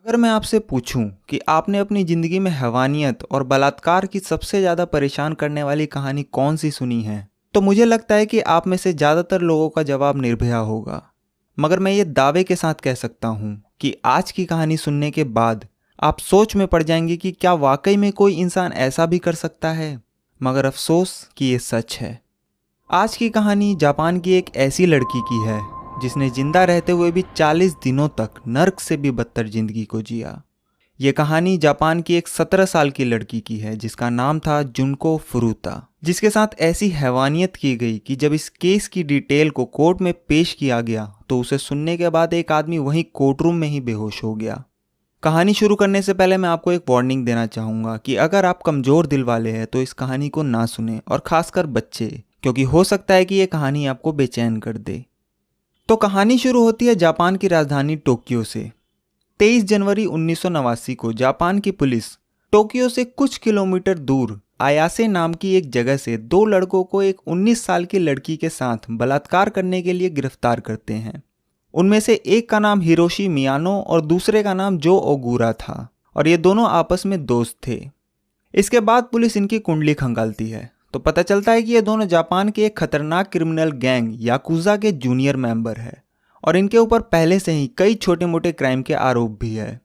अगर मैं आपसे पूछूं कि आपने अपनी ज़िंदगी में हैवानियत और बलात्कार की सबसे ज़्यादा परेशान करने वाली कहानी कौन सी सुनी है, तो मुझे लगता है कि आप में से ज़्यादातर लोगों का जवाब निर्भया होगा। मगर मैं ये दावे के साथ कह सकता हूँ कि आज की कहानी सुनने के बाद आप सोच में पड़ जाएंगे कि क्या वाकई में कोई इंसान ऐसा भी कर सकता है। मगर अफसोस कि ये सच है। आज की कहानी जापान की एक ऐसी लड़की की है जिसने जिंदा रहते हुए भी 40 दिनों तक नर्क से भी बदतर जिंदगी को जिया। ये कहानी जापान की एक 17 साल की लड़की की है जिसका नाम था जुनको फुरुता, जिसके साथ ऐसी हैवानियत की गई कि जब इस केस की डिटेल को कोर्ट में पेश किया गया तो उसे सुनने के बाद एक आदमी वहीं कोर्टरूम में ही बेहोश हो गया। कहानी शुरू करने से पहले मैं आपको एक वार्निंग देना चाहूँगा कि अगर आप कमज़ोर दिल वाले हैं तो इस कहानी को ना सुने, और ख़ासकर बच्चे, क्योंकि हो सकता है कि ये कहानी आपको बेचैन कर दे। तो कहानी शुरू होती है जापान की राजधानी टोक्यो से। 23 जनवरी 1989 को जापान की पुलिस टोक्यो से कुछ किलोमीटर दूर आयासे नाम की एक जगह से दो लड़कों को एक 19 साल की लड़की के साथ बलात्कार करने के लिए गिरफ्तार करते हैं। उनमें से एक का नाम हिरोशी मियानो और दूसरे का नाम जो ओगुरा था, और ये दोनों आपस में दोस्त थे। इसके बाद पुलिस इनकी कुंडली खंगालती है तो पता चलता है कि ये दोनों जापान के एक खतरनाक क्रिमिनल गैंग याकुजा के जूनियर मेंबर है, और इनके ऊपर पहले से ही कई छोटे मोटे क्राइम के आरोप भी है।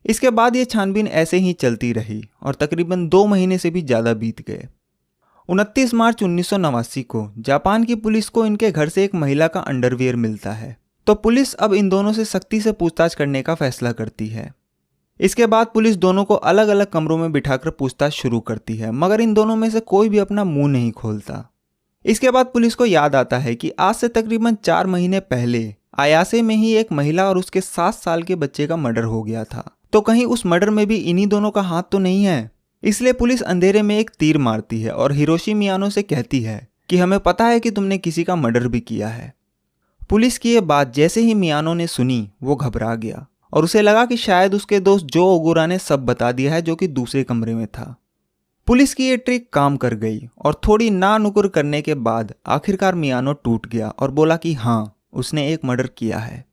इसके बाद ये छानबीन ऐसे ही चलती रही और तकरीबन 2 महीने से भी ज़्यादा बीत गए। 29 मार्च 1989 को जापान की पुलिस को इनके घर से एक महिला का अंडरवियर मिलता है, तो पुलिस अब इन दोनों से सख्ती से पूछताछ करने का फैसला करती है। इसके बाद पुलिस दोनों को अलग अलग कमरों में बिठाकर पूछताछ शुरू करती है, मगर इन दोनों में से कोई भी अपना मुंह नहीं खोलता। इसके बाद पुलिस को याद आता है कि आज से तकरीबन 4 महीने पहले आयासे में ही एक महिला और उसके 7 साल के बच्चे का मर्डर हो गया था, तो कहीं उस मर्डर में भी इन्हीं दोनों का हाथ तो नहीं है। इसलिए पुलिस अंधेरे में एक तीर मारती है और हिरोशी मियानो से कहती है कि हमें पता है कि तुमने किसी का मर्डर भी किया है। पुलिस की ये बात जैसे ही मियानो ने सुनी वो घबरा गया और उसे लगा कि शायद उसके दोस्त जो ओगुरा ने सब बता दिया है, जो कि दूसरे कमरे में था। पुलिस की ये ट्रिक काम कर गई और थोड़ी ना नुकुर करने के बाद आखिरकार मियानो टूट गया और बोला कि हाँ, उसने एक मर्डर किया है।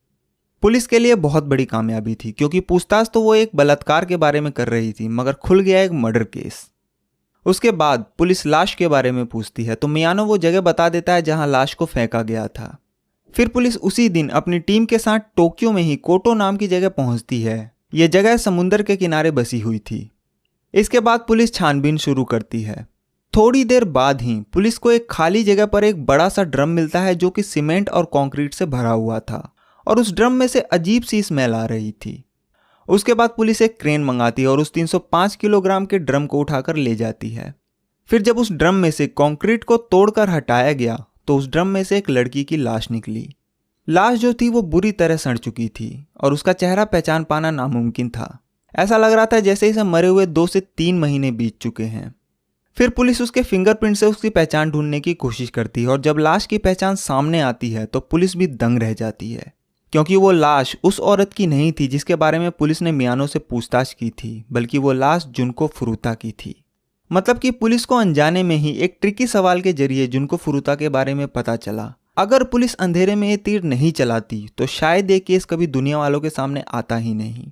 पुलिस के लिए बहुत बड़ी कामयाबी थी, क्योंकि पूछताछ तो वो एक बलात्कार के बारे में कर रही थी, मगर खुल गया एक मर्डर केस। उसके बाद पुलिस लाश के बारे में पूछती है तो मियानो वो जगह बता देता है जहां लाश को फेंका गया था। फिर पुलिस उसी दिन अपनी टीम के साथ टोक्यो में ही कोटो नाम की जगह पहुंचती है। यह जगह समुद्र के किनारे बसी हुई थी। इसके बाद पुलिस छानबीन शुरू करती है। थोड़ी देर बाद ही पुलिस को एक खाली जगह पर एक बड़ा सा ड्रम मिलता है जो कि सीमेंट और कंक्रीट से भरा हुआ था, और उस ड्रम में से अजीब सी स्मेल आ रही थी। उसके बाद पुलिस एक क्रेन मंगाती है और उस 305 किलोग्राम के ड्रम को उठाकर ले जाती है। फिर जब उस ड्रम में से कंक्रीट को तोड़कर हटाया गया तो उस ड्रम में से एक लड़की की लाश निकली। लाश जो थी वो बुरी तरह सड़ चुकी थी और उसका चेहरा पहचान पाना नामुमकिन था। ऐसा लग रहा था जैसे इसे मरे हुए 2 से 3 महीने बीत चुके हैं। फिर पुलिस उसके फिंगरप्रिंट से उसकी पहचान ढूंढने की कोशिश करती है, और जब लाश की पहचान सामने आती है तो पुलिस भी दंग रह जाती है, क्योंकि वो लाश उस औरत की नहीं थी जिसके बारे में पुलिस ने मियानो से पूछताछ की थी, बल्कि वो लाश जुनको फुरुता की थी। मतलब कि पुलिस को अनजाने में ही एक ट्रिकी सवाल के जरिए जुनको फुरुता के बारे में पता चला। अगर पुलिस अंधेरे में ये तीर नहीं चलाती तो शायद ये केस कभी दुनिया वालों के सामने आता ही नहीं।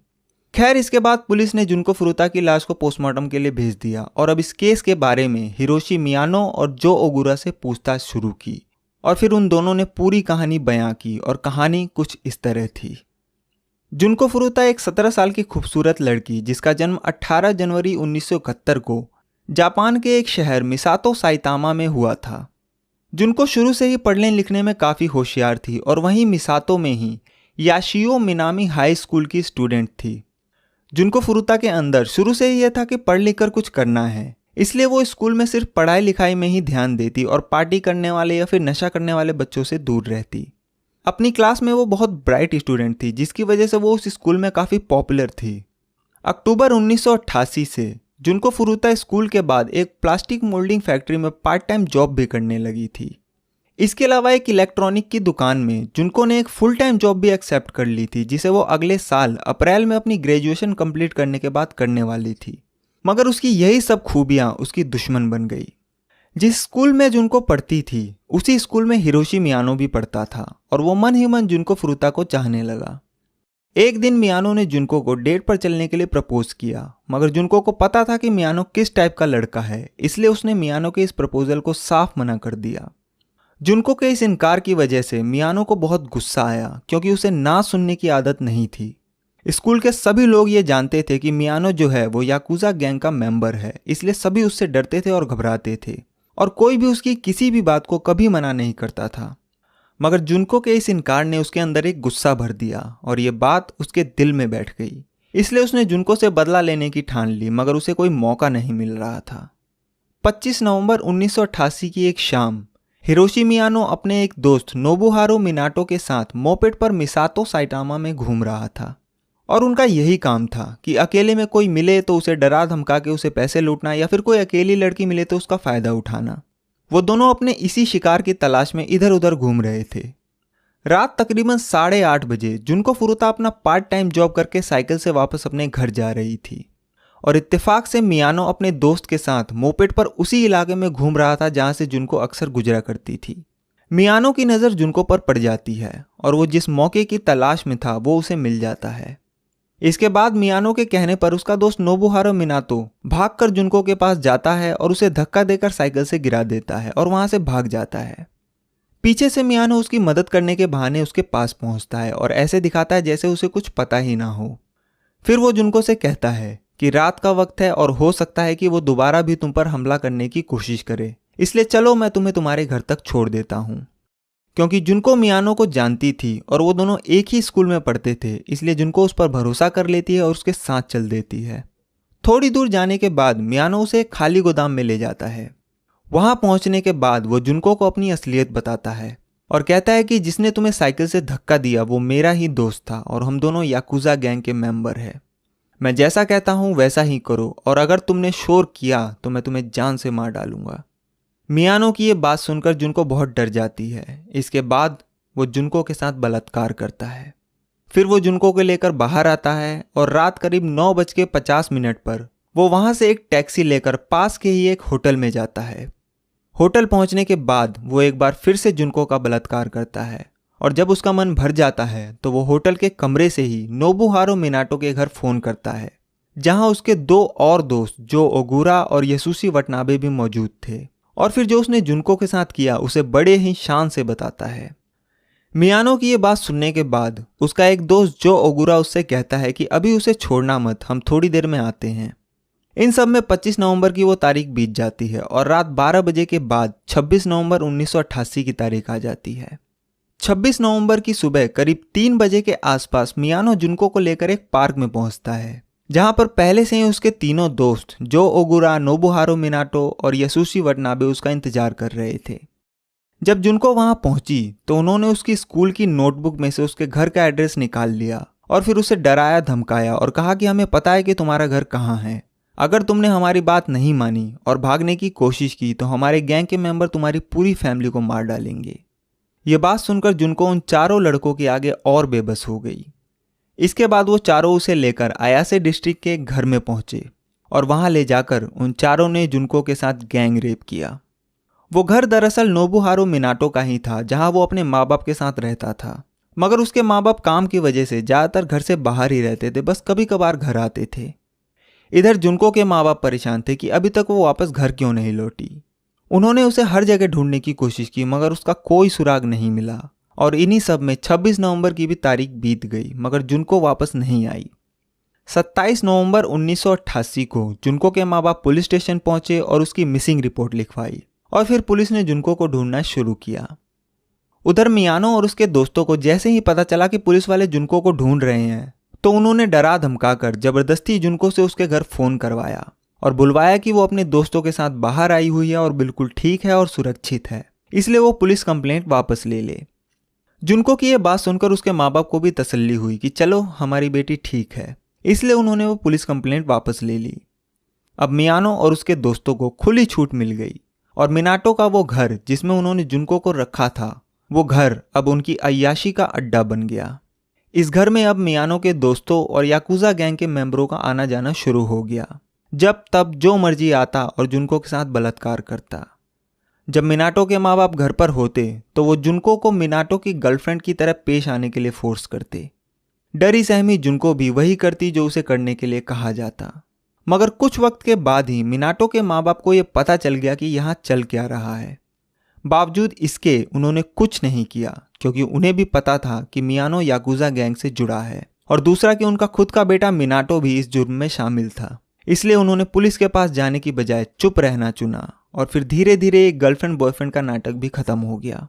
खैर, इसके बाद पुलिस ने जुनको फुरुता की लाश को पोस्टमार्टम के लिए भेज दिया, और अब इस केस के बारे में हिरोशी मियानो और जो ओगुरा से पूछताछ शुरू की, और फिर उन दोनों ने पूरी कहानी बयां की, और कहानी कुछ इस तरह थी। जुनको फुरुता एक 17 साल की खूबसूरत लड़की जिसका जन्म 18 जनवरी 1971 को जापान के एक शहर मिसातो साइतामा में हुआ था। जुनको शुरू से ही पढ़ने लिखने में काफ़ी होशियार थी, और वहीं मिसातो में ही याशियो मिनामी हाई स्कूल की स्टूडेंट थी। जुनको फुरुता के अंदर शुरू से ही यह था कि पढ़ लिख कर कुछ करना है, इसलिए वो स्कूल में सिर्फ पढ़ाई लिखाई में ही ध्यान देती और पार्टी करने वाले या फिर नशा करने वाले बच्चों से दूर रहती। अपनी क्लास में वो बहुत ब्राइट स्टूडेंट थी, जिसकी वजह से वो उस स्कूल में काफ़ी पॉपुलर थी। अक्टूबर 1988 से जुनको फुरुता स्कूल के बाद एक प्लास्टिक मोल्डिंग फैक्ट्री में पार्ट टाइम जॉब भी करने लगी थी। इसके अलावा एक इलेक्ट्रॉनिक की दुकान में जुनको ने एक फुल टाइम जॉब भी एक्सेप्ट कर ली थी, जिसे वो अगले साल अप्रैल में अपनी ग्रेजुएशन कंप्लीट करने के बाद करने वाली थी। मगर उसकी यही सब खूबियां उसकी दुश्मन बन गई। जिस स्कूल में जुनको पढ़ती थी उसी स्कूल में हिरोशी मियानो भी पढ़ता था, और वो मन ही मन जुनको फुरुता को चाहने लगा। एक दिन मियानो ने जुनको को डेट पर चलने के लिए प्रपोज किया, मगर जुनको को पता था कि मियानो किस टाइप का लड़का है, इसलिए उसने मियानो के इस प्रपोजल को साफ मना कर दिया। जुनको के इस इनकार की वजह से मियानो को बहुत गुस्सा आया, क्योंकि उसे ना सुनने की आदत नहीं थी। स्कूल के सभी लोग ये जानते थे कि मियानो जो है वो याकुजा गैंग का मेंबर है, इसलिए सभी उससे डरते थे और घबराते थे, और कोई भी उसकी किसी भी बात को कभी मना नहीं करता था। मगर जुनको के इस इनकार ने उसके अंदर एक गुस्सा भर दिया और ये बात उसके दिल में बैठ गई। इसलिए उसने जुनको से बदला लेने की ठान ली, मगर उसे कोई मौका नहीं मिल रहा था। 25 नवंबर 1988 की एक शाम हिरोशी मियानो अपने एक दोस्त नोबुहारो मिनाटो के साथ मोपेड पर मिसातो साइटामा में घूम रहा था, और उनका यही काम था कि अकेले में कोई मिले तो उसे डरा धमका के उसे पैसे लूटना, या फिर कोई अकेली लड़की मिले तो उसका फायदा उठाना। वो दोनों अपने इसी शिकार की तलाश में इधर उधर घूम रहे थे। रात तकरीबन 8:30 बजे जुनको फुरुता अपना पार्ट टाइम जॉब करके साइकिल से वापस अपने घर जा रही थी, और इत्तेफाक से मियानो अपने दोस्त के साथ मोपेड पर उसी इलाके में घूम रहा था जहां से जुनको अक्सर गुजरा करती थी। मियानो की नज़र जुनको पर पड़ जाती है, और वो जिस मौके की तलाश में था वो उसे मिल जाता है। इसके बाद मियानो के कहने पर उसका दोस्त नोबुहारो मिनातो भागकर जुनको के पास जाता है और उसे धक्का देकर साइकिल से गिरा देता है और वहां से भाग जाता है। पीछे से मियानो उसकी मदद करने के बहाने उसके पास पहुंचता है और ऐसे दिखाता है जैसे उसे कुछ पता ही ना हो। फिर वो जुनको से कहता है कि रात का वक्त है और हो सकता है कि वो दोबारा भी तुम पर हमला करने की कोशिश करे, इसलिए चलो मैं तुम्हें तुम्हारे घर तक छोड़ देता हूं। क्योंकि जुनको मियानो को जानती थी और वो दोनों एक ही स्कूल में पढ़ते थे, इसलिए जुनको उस पर भरोसा कर लेती है और उसके साथ चल देती है। थोड़ी दूर जाने के बाद मियानो उसे एक खाली गोदाम में ले जाता है। वहां पहुंचने के बाद वो जुनको को अपनी असलियत बताता है और कहता है कि जिसने तुम्हें साइकिल से धक्का दिया वो मेरा ही दोस्त था और हम दोनों याकुजा गैंग के मेंबर हैं। मैं जैसा कहता हूं वैसा ही करो, और अगर तुमने शोर किया तो मैं तुम्हें जान से मार डालूंगा। मियानो की ये बात सुनकर जुनको बहुत डर जाती है। इसके बाद वो जुनको के साथ बलात्कार करता है। फिर वो जुनको को लेकर बाहर आता है और रात करीब 9:50 पर वो वहां से एक टैक्सी लेकर पास के ही एक होटल में जाता है। होटल पहुंचने के बाद वो एक बार फिर से जुनको का बलात्कार करता है, और जब उसका मन भर जाता है तो वो होटल के कमरे से ही नोबुहारो मिनाटो के घर फोन करता है, जहां उसके 2 और दोस्त जो ओगुरा और यसुशी वटनाबे भी मौजूद थे। और फिर जो उसने जुनको के साथ किया उसे बड़े ही शान से बताता है। मियानो की ये बात सुनने के बाद उसका एक दोस्त जो ओगुरा उससे कहता है कि अभी उसे छोड़ना मत, हम थोड़ी देर में आते हैं। इन सब में 25 नवंबर की वो तारीख बीत जाती है और रात 12 बजे के बाद 26 नवंबर 1988 की तारीख आ जाती है। 26 नवंबर की सुबह करीब 3 बजे के आसपास मियानो जुनको को लेकर एक पार्क में पहुंचता है, जहां पर पहले से ही उसके तीनों दोस्त जो ओगुरा, नोबुहारो मिनाटो और यसुशी वटनाबे उसका इंतजार कर रहे थे। जब जुनको वहां पहुंची तो उन्होंने उसकी स्कूल की नोटबुक में से उसके घर का एड्रेस निकाल लिया और फिर उसे डराया धमकाया और कहा कि हमें पता है कि तुम्हारा घर कहाँ है। अगर तुमने हमारी बात नहीं मानी और भागने की कोशिश की तो हमारे गैंग के मेंबर तुम्हारी पूरी फैमिली को मार डालेंगे। ये बात सुनकर जुनको उन चारों लड़कों के आगे और बेबस हो गई। इसके बाद वो चारों उसे लेकर आयासे डिस्ट्रिक्ट के एक घर में पहुंचे और वहां ले जाकर उन चारों ने जुनको के साथ गैंग रेप किया। वो घर दरअसल नोबुहारो मिनाटो का ही था, जहां वो अपने माँ बाप के साथ रहता था, मगर उसके माँ बाप काम की वजह से ज़्यादातर घर से बाहर ही रहते थे, बस कभी कभार घर आते थे। इधर जुनको के माँ बाप परेशान थे कि अभी तक वो वापस घर क्यों नहीं लौटी। उन्होंने उसे हर जगह ढूंढने की कोशिश की मगर उसका कोई सुराग नहीं मिला, और इन्हीं सब में 26 नवंबर की भी तारीख बीत गई मगर जुनको वापस नहीं आई। 27 नवंबर 1988 को जुनको के माँ बाप पुलिस स्टेशन पहुंचे और उसकी मिसिंग रिपोर्ट लिखवाई, और फिर पुलिस ने जुनको को ढूंढना शुरू किया। उधर मियानो और उसके दोस्तों को जैसे ही पता चला कि पुलिस वाले जुनको को ढूंढ रहे हैं तो उन्होंने डरा धमकाकर जबरदस्ती जुनको से उसके घर फोन करवाया और बुलवाया कि वो अपने दोस्तों के साथ बाहर आई हुई है और बिल्कुल ठीक है और सुरक्षित है, इसलिए वो पुलिस कंप्लेंट वापस ले ले। जुनको की ये बात सुनकर उसके माँ बाप को भी तसल्ली हुई कि चलो हमारी बेटी ठीक है, इसलिए उन्होंने वो पुलिस कंप्लेंट वापस ले ली। अब मियानो और उसके दोस्तों को खुली छूट मिल गई और मिनाटो का वो घर जिसमें उन्होंने जुनको को रखा था, वो घर अब उनकी अय्याशी का अड्डा बन गया। इस घर में अब मियानो के दोस्तों और याकुजा गैंग के मेंबरों का आना जाना शुरू हो गया। जब तब जो मर्जी आता और जुनको के साथ बलात्कार करता। जब मिनाटो के माँ बाप घर पर होते तो वो जुनको को मिनाटो की गर्लफ्रेंड की तरह पेश आने के लिए फोर्स करते। डरी सहमी जुनको भी वही करती जो उसे करने के लिए कहा जाता। मगर कुछ वक्त के बाद ही मिनाटो के माँ बाप को यह पता चल गया कि यहाँ चल क्या रहा है। बावजूद इसके उन्होंने कुछ नहीं किया, क्योंकि उन्हें भी पता था कि मियानो याकुजा गैंग से जुड़ा है, और दूसरा कि उनका खुद का बेटा मिनाटो भी इस जुर्म में शामिल था। इसलिए उन्होंने पुलिस के पास जाने की बजाय चुप रहना चुना, और फिर धीरे धीरे एक गर्लफ्रेंड बॉयफ्रेंड का नाटक भी खत्म हो गया।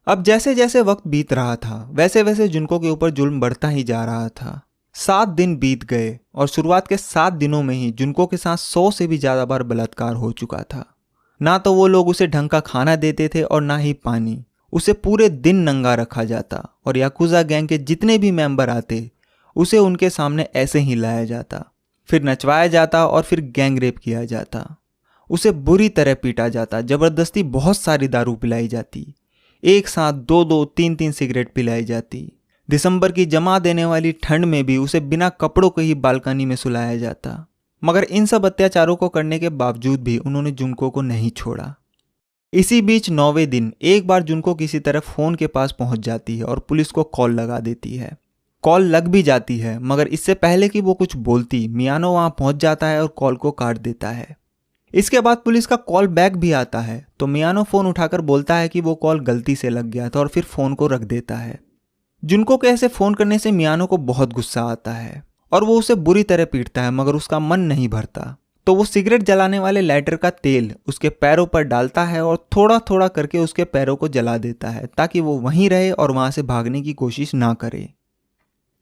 अब जैसे जैसे वक्त बीत रहा था वैसे वैसे जुनको के ऊपर जुल्म बढ़ता ही जा रहा था। 7 दिन बीत गए और शुरुआत के 7 दिनों में ही जुनको के साथ 100 से भी ज्यादा बार बलात्कार हो चुका था। ना तो वो लोग उसे ढंग का खाना देते थे और ना ही पानी। उसे पूरे दिन नंगा रखा जाता और याकुजा गैंग के जितने भी मेंबर आते उसे उनके सामने ऐसे ही लाया जाता, फिर नचवाया जाता और फिर गैंग रेप किया जाता। उसे बुरी तरह पीटा जाता, जबरदस्ती बहुत सारी दारू पिलाई जाती, एक साथ 2-2, 3-3 सिगरेट पिलाई जाती। दिसंबर की जमा देने वाली ठंड में भी उसे बिना कपड़ों के ही बालकनी में सुलाया जाता। मगर इन सब अत्याचारों को करने के बावजूद भी उन्होंने जुनको को नहीं छोड़ा। इसी बीच 9वें दिन एक बार जुनको किसी तरह फोन के पास पहुंच जाती है और पुलिस को कॉल लगा देती है। कॉल लग भी जाती है, मगर इससे पहले कि वो कुछ बोलती मियानो वहां पहुंच जाता है और कॉल को काट देता है। इसके बाद पुलिस का कॉल बैक भी आता है तो मियानो फोन उठाकर बोलता है कि वो कॉल गलती से लग गया था और फिर फोन को रख देता है। जुनको के ऐसे फोन करने से मियानो को बहुत गुस्सा आता है और वो उसे बुरी तरह पीटता है, मगर उसका मन नहीं भरता। तो वो सिगरेट जलाने वाले लाइटर का तेल उसके पैरों पर डालता है और थोड़ा थोड़ा करके उसके पैरों को जला देता है ताकि वो वहीं रहे और वहां से भागने की कोशिश ना करे।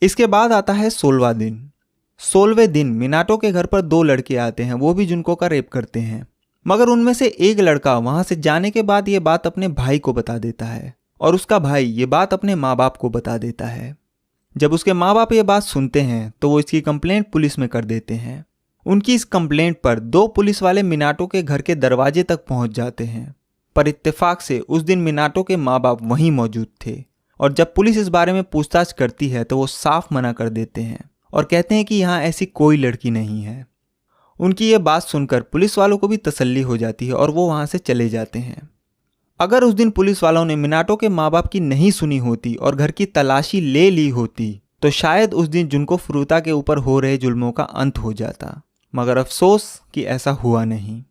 इसके बाद आता है 16वां दिन। 16वें दिन मिनाटो के घर पर 2 लड़के आते हैं, वो भी जुनको का रेप करते हैं। मगर उनमें से एक लड़का वहां से जाने के बाद ये बात अपने भाई को बता देता है और उसका भाई ये बात अपने माँ बाप को बता देता है। जब उसके माँ बाप ये बात सुनते हैं तो वो इसकी कंप्लेंट पुलिस में कर देते हैं। उनकी इस कंप्लेंट पर 2 पुलिस वाले मिनाटो के घर के दरवाजे तक पहुंच जाते हैं, पर इत्तेफाक से उस दिन मिनाटो के माँ बाप वहीं मौजूद थे और जब पुलिस इस बारे में पूछताछ करती है तो वो साफ मना कर देते हैं और कहते हैं कि यहाँ ऐसी कोई लड़की नहीं है। उनकी ये बात सुनकर पुलिस वालों को भी तसल्ली हो जाती है और वो वहाँ से चले जाते हैं। अगर उस दिन पुलिस वालों ने मिनाटो के माँ बाप की नहीं सुनी होती और घर की तलाशी ले ली होती तो शायद उस दिन जुनको फुरुता के ऊपर हो रहे जुल्मों का अंत हो जाता, मगर अफसोस कि ऐसा हुआ नहीं।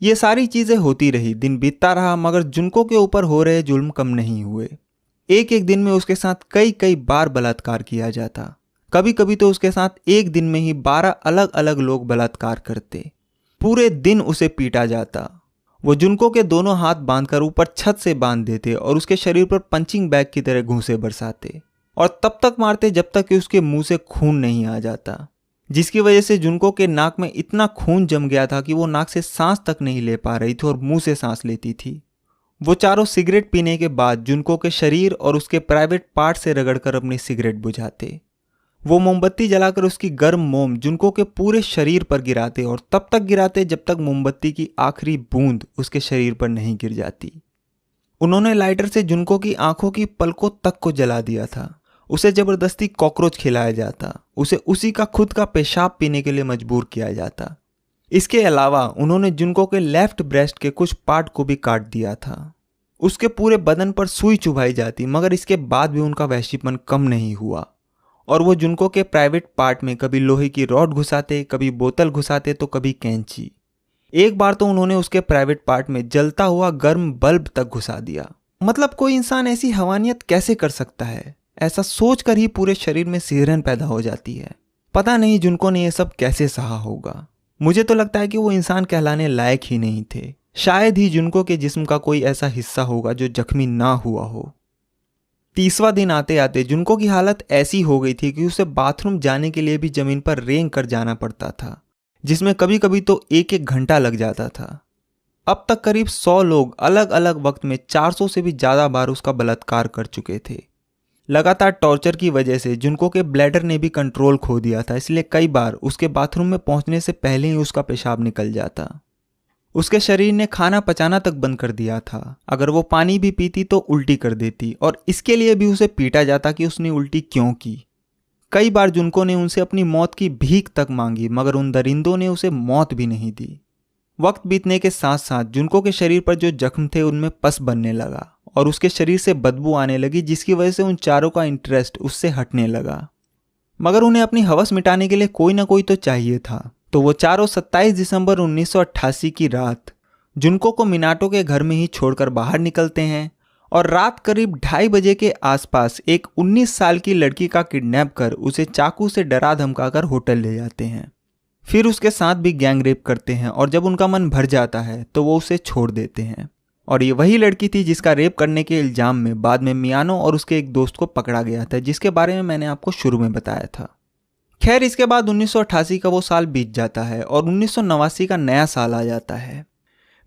ये सारी चीज़ें होती रही, दिन बीतता रहा, मगर जुनको के ऊपर हो रहे जुल्म कम नहीं हुए। एक एक दिन में उसके साथ कई कई बार बलात्कार किया जाता। कभी कभी तो उसके साथ एक दिन में ही 12 अलग अलग लोग बलात्कार करते। पूरे दिन उसे पीटा जाता। वो जुनको के दोनों हाथ बांधकर ऊपर छत से बांध देते और उसके शरीर पर पंचिंग बैग की तरह घूंसे बरसाते और तब तक मारते जब तक कि उसके मुंह से खून नहीं आ जाता, जिसकी वजह से जुनको के नाक में इतना खून जम गया था कि वो नाक से सांस तक नहीं ले पा रही थी और मुंह से सांस लेती थी। वो चारों सिगरेट पीने के बाद जुनको के शरीर और उसके प्राइवेट पार्ट से रगड़कर अपनी सिगरेट बुझाते। वो मोमबत्ती जलाकर उसकी गर्म मोम जुनको के पूरे शरीर पर गिराते और तब तक गिराते जब तक मोमबत्ती की आखिरी बूंद उसके शरीर पर नहीं गिर जाती। उन्होंने लाइटर से जुनको की आंखों की पलकों तक को जला दिया था। उसे जबरदस्ती कॉकरोच खिलाया जाता, उसे उसी का खुद का पेशाब पीने के लिए मजबूर किया जाता। इसके अलावा उन्होंने जुनको के लेफ्ट ब्रेस्ट के कुछ पार्ट को भी काट दिया था। उसके पूरे बदन पर सुई चुभाई जाती, मगर इसके बाद भी उनका वहशीपन कम नहीं हुआ और वो जुनको के प्राइवेट पार्ट में कभी लोहे की रॉड घुसाते, कभी बोतल घुसाते तो कभी कैंची। एक बार तो उन्होंने उसके प्राइवेट पार्ट में जलता हुआ गर्म बल्ब तक घुसा दिया। मतलब कोई इंसान ऐसी हवानियत कैसे कर सकता है? ऐसा सोचकर ही पूरे शरीर में सिहरन पैदा हो जाती है। पता नहीं जुनको ने यह सब कैसे सहा होगा। मुझे तो लगता है कि वो इंसान कहलाने लायक ही नहीं थे। शायद ही जुनको के जिस्म का कोई ऐसा हिस्सा होगा जो जख्मी ना हुआ हो। 30वां दिन आते आते जुनको की हालत ऐसी हो गई थी कि उसे बाथरूम जाने के लिए भी जमीन पर रेंग कर जाना पड़ता था, जिसमें कभी कभी तो 1-1 घंटा लग जाता था। अब तक करीब 100 लोग अलग अलग वक्त में 400 से भी ज़्यादा बार उसका बलात्कार कर चुके थे। लगातार टॉर्चर की वजह से जुनको के ब्लैडर ने भी कंट्रोल खो दिया था, इसलिए कई बार उसके बाथरूम में पहुंचने से पहले ही उसका पेशाब निकल जाता। उसके शरीर ने खाना पचाना तक बंद कर दिया था। अगर वो पानी भी पीती तो उल्टी कर देती और इसके लिए भी उसे पीटा जाता कि उसने उल्टी क्यों की। कई बार जुनको ने उनसे अपनी मौत की भीख तक मांगी, मगर उन दरिंदों ने उसे मौत भी नहीं दी। वक्त बीतने के साथ साथ जुनको के शरीर पर जो जख्म थे उनमें पस बनने लगा और उसके शरीर से बदबू आने लगी, जिसकी वजह से उन चारों का इंटरेस्ट उससे हटने लगा। मगर उन्हें अपनी हवस मिटाने के लिए कोई ना कोई तो चाहिए था। तो वो चारों 27 दिसंबर 1988 की रात जुनको को मिनाटो के घर में ही छोड़कर बाहर निकलते हैं और रात करीब 2:30 बजे के आसपास एक 19 साल की लड़की का किडनैप कर उसे चाकू से डरा धमकाकर होटल ले जाते हैं। फिर उसके साथ भी गैंग रेप करते हैं और जब उनका मन भर जाता है तो वो उसे छोड़ देते हैं। और ये वही लड़की थी जिसका रेप करने के इल्जाम में बाद में मियानो और उसके एक दोस्त को पकड़ा गया था, जिसके बारे में मैंने आपको शुरू में बताया था। खैर, इसके बाद 1988 का वो साल बीत जाता है और 1989 का नया साल आ जाता है।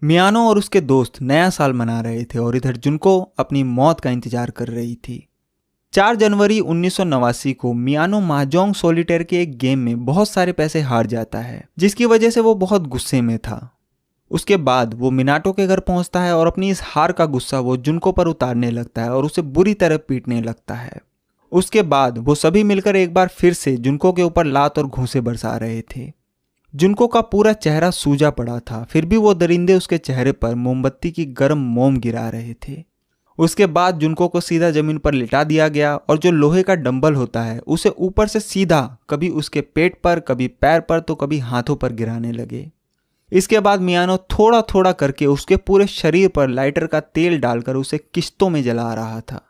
मियानो और उसके दोस्त नया साल मना रहे थे और इधर जुनको अपनी मौत का इंतजार कर रही थी। 4 जनवरी 1989 को मियानो महाजोंग सॉलिटेयर के एक गेम में बहुत सारे पैसे हार जाता है, जिसकी वजह से वो बहुत गुस्से में था। उसके बाद वो मिनाटो के घर पहुंचता है और अपनी इस हार का गुस्सा वो जुनको पर उतारने लगता है और उसे बुरी तरह पीटने लगता है। उसके बाद वो सभी मिलकर एक बार फिर से जुनको के ऊपर लात और घूंसे बरसा रहे थे। जुनको का पूरा चेहरा सूजा पड़ा था, फिर भी वो दरिंदे उसके चेहरे पर मोमबत्ती की गर्म मोम गिरा रहे थे। उसके बाद जुनको को सीधा जमीन पर लिटा दिया गया और जो लोहे का डंबल होता है उसे ऊपर से सीधा कभी उसके पेट पर, कभी पैर पर, तो कभी हाथों पर गिराने लगे। इसके बाद मियानो थोड़ा थोड़ा करके उसके पूरे शरीर पर लाइटर का तेल डालकर उसे किश्तों में जला रहा था।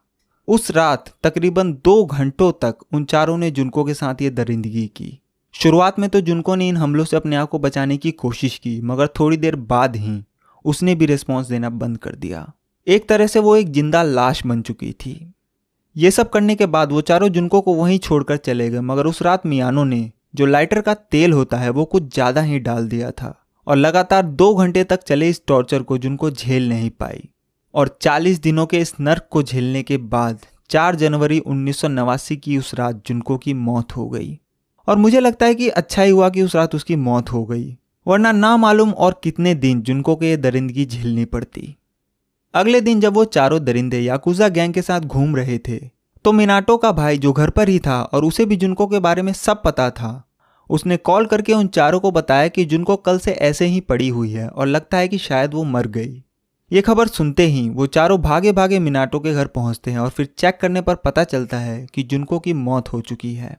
उस रात तकरीबन 2 घंटों तक उन चारों ने जुनको के साथ ये दरिंदगी की। शुरुआत में तो जुनको ने इन हमलों से अपने आप को बचाने की कोशिश की, मगर थोड़ी देर बाद ही उसने भी रिस्पॉन्स देना बंद कर दिया। एक तरह से वो एक जिंदा लाश बन चुकी थी। ये सब करने के बाद वो चारों जुनको को वहीं छोड़कर चले गए, मगर उस रात मियानो ने जो लाइटर का तेल होता है वो कुछ ज़्यादा ही डाल दिया था और लगातार 2 घंटे तक चले इस टॉर्चर को जुनको झेल नहीं पाई। और 40 दिनों के इस नर्क को झेलने के बाद 4 जनवरी 1989 की उस रात जुनको की मौत हो गई। और मुझे लगता है कि अच्छा ही हुआ कि उस रात उसकी मौत हो गई, वरना ना मालूम और कितने दिन जुनको को ये दरिंदगी झेलनी पड़ती। अगले दिन जब वो चारों दरिंदे याकुजा गैंग के साथ घूम रहे थे तो मिनाटो का भाई जो घर पर ही था और उसे भी जुनको के बारे में सब पता था, उसने कॉल करके उन चारों को बताया कि जुनको कल से ऐसे ही पड़ी हुई है और लगता है कि शायद वो मर गई। ये खबर सुनते ही वो चारों भागे भागे मिनाटो के घर पहुंचते हैं और फिर चेक करने पर पता चलता है कि जुनको की मौत हो चुकी है।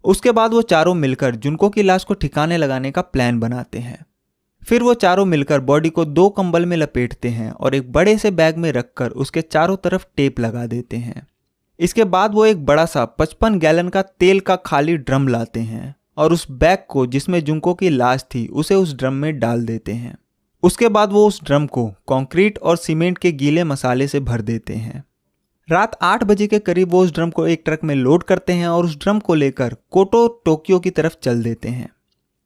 उसके बाद वो चारों मिलकर जुनको की लाश को ठिकाने लगाने का प्लान बनाते हैं। फिर वो चारों मिलकर बॉडी को 2 कंबल में लपेटते हैं और एक बड़े से बैग में रखकर उसके चारों तरफ टेप लगा देते हैं। इसके बाद वो एक बड़ा सा 55 गैलन का तेल का खाली ड्रम लाते हैं और उस बैग को जिसमें जुनको की लाश थी उसे उस ड्रम में डाल देते हैं। उसके बाद वो उस ड्रम को कंक्रीट और सीमेंट के गीले मसाले से भर देते हैं। रात 8 बजे के करीब वो उस ड्रम को एक ट्रक में लोड करते हैं और उस ड्रम को लेकर कोटो टोक्यो की तरफ चल देते हैं।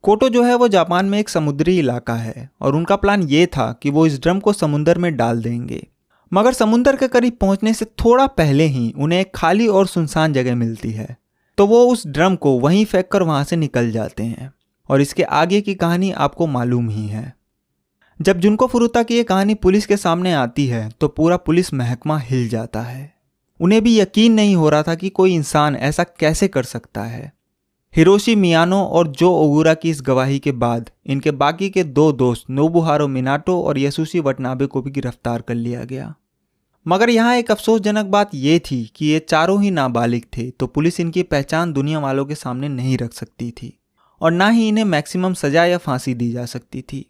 कोटो जो है वो जापान में एक समुद्री इलाका है और उनका प्लान ये था कि वो इस ड्रम को समुंदर में डाल देंगे। मगर समुंदर के करीब पहुंचने से थोड़ा पहले ही उन्हें एक खाली और सुनसान जगह मिलती है, तो वो उस ड्रम को वहीं फेंक कर वहां से निकल जाते हैं। और इसके आगे की कहानी आपको मालूम ही है। जब जुनको फुरुता की ये कहानी पुलिस के सामने आती है तो पूरा पुलिस महकमा हिल जाता है। उन्हें भी यकीन नहीं हो रहा था कि कोई इंसान ऐसा कैसे कर सकता है। हिरोशी मियानो और जो ओगुरा की इस गवाही के बाद इनके बाकी के 2 दोस्त नोबुहारो मिनाटो और यसुशी वटनाबे को भी गिरफ्तार कर लिया गया। मगर यहाँ एक अफसोसजनक बात ये थी कि ये चारों ही नाबालिग थे, तो पुलिस इनकी पहचान दुनिया वालों के सामने नहीं रख सकती थी और ना ही इन्हें मैक्सिमम सजा या फांसी दी जा सकती थी।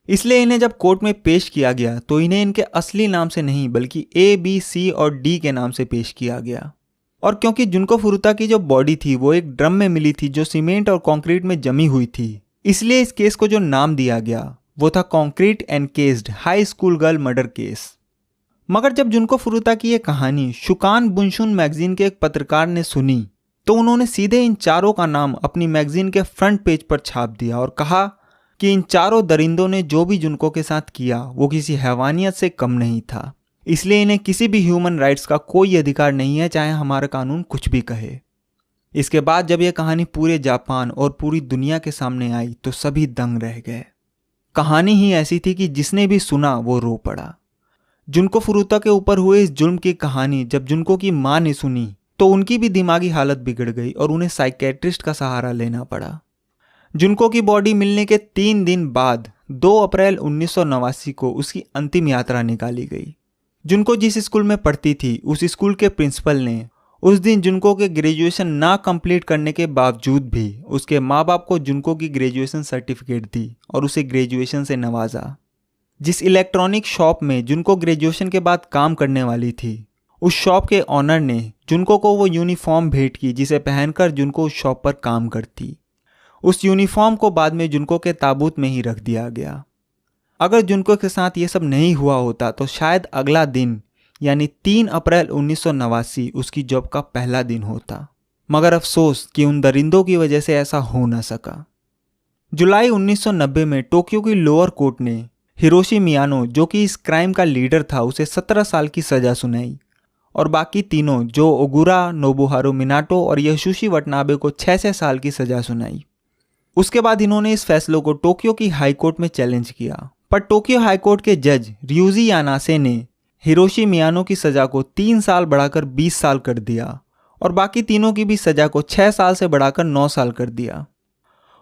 इसलिए इन्हें जब कोर्ट में पेश किया गया तो इन्हें इनके असली नाम से नहीं बल्कि A, B, C और D के नाम से पेश किया गया। और क्योंकि जुनको फुरुता की जो बॉडी थी वो एक ड्रम में मिली थी जो सीमेंट और कंक्रीट में जमी हुई थी, इसलिए इस केस को जो नाम दिया गया वो था concrete encased high school girl murder case. मगर जब जुनको फुरुता की ये कहानी शुकान बुनशुन मैगजीन के एक पत्रकार ने सुनी तो उन्होंने सीधे इन चारों का नाम अपनी मैगजीन के फ्रंट पेज पर छाप दिया और कहा कि इन चारों दरिंदों ने जो भी जुनको के साथ किया वो किसी हैवानियत से कम नहीं था, इसलिए इन्हें किसी भी ह्यूमन राइट्स का कोई अधिकार नहीं है, चाहे हमारा कानून कुछ भी कहे। इसके बाद जब यह कहानी पूरे जापान और पूरी दुनिया के सामने आई तो सभी दंग रह गए। कहानी ही ऐसी थी कि जिसने भी सुना वो रो पड़ा। जुनको फुरुता के ऊपर हुए इस जुल्म की कहानी जब जुनको की मां ने सुनी तो उनकी भी दिमागी हालत बिगड़ गई और उन्हें साइकेट्रिस्ट का सहारा लेना पड़ा। जुनको की बॉडी मिलने के 3 दिन बाद 2 अप्रैल 1989 को उसकी अंतिम यात्रा निकाली गई। जुनको जिस स्कूल में पढ़ती थी उस स्कूल के प्रिंसिपल ने उस दिन जुनको के ग्रेजुएशन ना कंप्लीट करने के बावजूद भी उसके माँ बाप को जुनको की ग्रेजुएशन सर्टिफिकेट दी और उसे ग्रेजुएशन से नवाजा। जिस इलेक्ट्रॉनिक शॉप में जुनको ग्रेजुएशन के बाद काम करने वाली थी उस शॉप के ऑनर ने जुनको को वो यूनिफॉर्म भेंट की जिसे पहनकर जुनको उस शॉप पर काम करती। उस यूनिफॉर्म को बाद में जुनको के ताबूत में ही रख दिया गया। अगर जुनको के साथ ये सब नहीं हुआ होता तो शायद अगला दिन यानी 3 अप्रैल 1989 उसकी जॉब का पहला दिन होता। मगर अफसोस कि उन दरिंदों की वजह से ऐसा हो न सका। जुलाई 1990 में टोक्यो की लोअर कोर्ट ने हिरोशी मियानो जो कि इस क्राइम का लीडर था उसे 17 साल की सजा सुनाई और बाकी तीनों जो ओगुरा, नोबुहारू मिनाटो और यशुशी वटनाबे को 6 साल की सजा सुनाई। उसके बाद इन्होंने इस फैसले को टोक्यो की हाई कोर्ट में चैलेंज किया, पर टोक्यो हाई कोर्ट के जज ryuji यानासे ने हिरोशी मियानो की सजा को 3 साल बढ़ाकर 20 साल कर दिया और बाकी तीनों की भी सजा को 6 साल से बढ़ाकर 9 साल कर दिया।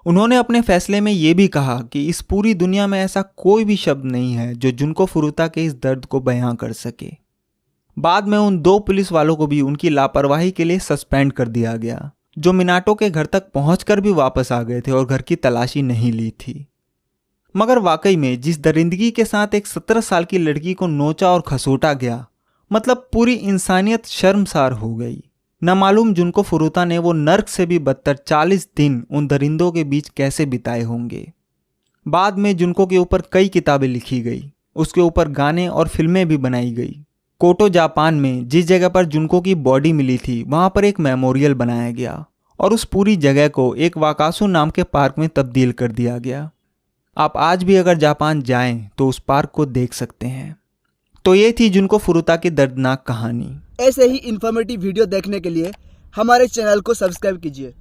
उन्होंने अपने फैसले में ये भी कहा कि इस पूरी दुनिया में ऐसा कोई भी शब्द नहीं है जो जुनको फुरुता के इस दर्द को बयां कर सके। बाद में उन 2 पुलिस वालों को भी उनकी लापरवाही के लिए सस्पेंड कर दिया गया, जो मिनाटो के घर तक पहुंचकर भी वापस आ गए थे और घर की तलाशी नहीं ली थी। मगर वाकई में जिस दरिंदगी के साथ एक 17 साल की लड़की को नोचा और खसोटा गया, मतलब पूरी इंसानियत शर्मसार हो गई। न मालूम जुनको फुरुता ने वो नर्क से भी बदतर 40 दिन उन दरिंदों के बीच कैसे बिताए होंगे। बाद में जुनको के ऊपर कई किताबें लिखी गई, उसके ऊपर गाने और फिल्में भी बनाई गई। कोटो जापान में जिस जगह पर जुनको की बॉडी मिली थी वहां पर एक मेमोरियल बनाया गया और उस पूरी जगह को एक वाकासु नाम के पार्क में तब्दील कर दिया गया। आप आज भी अगर जापान जाएं तो उस पार्क को देख सकते हैं। तो ये थी जुनको फुरुता की दर्दनाक कहानी। ऐसे ही इन्फॉर्मेटिव वीडियो देखने के लिए हमारे चैनल को सब्सक्राइब कीजिए।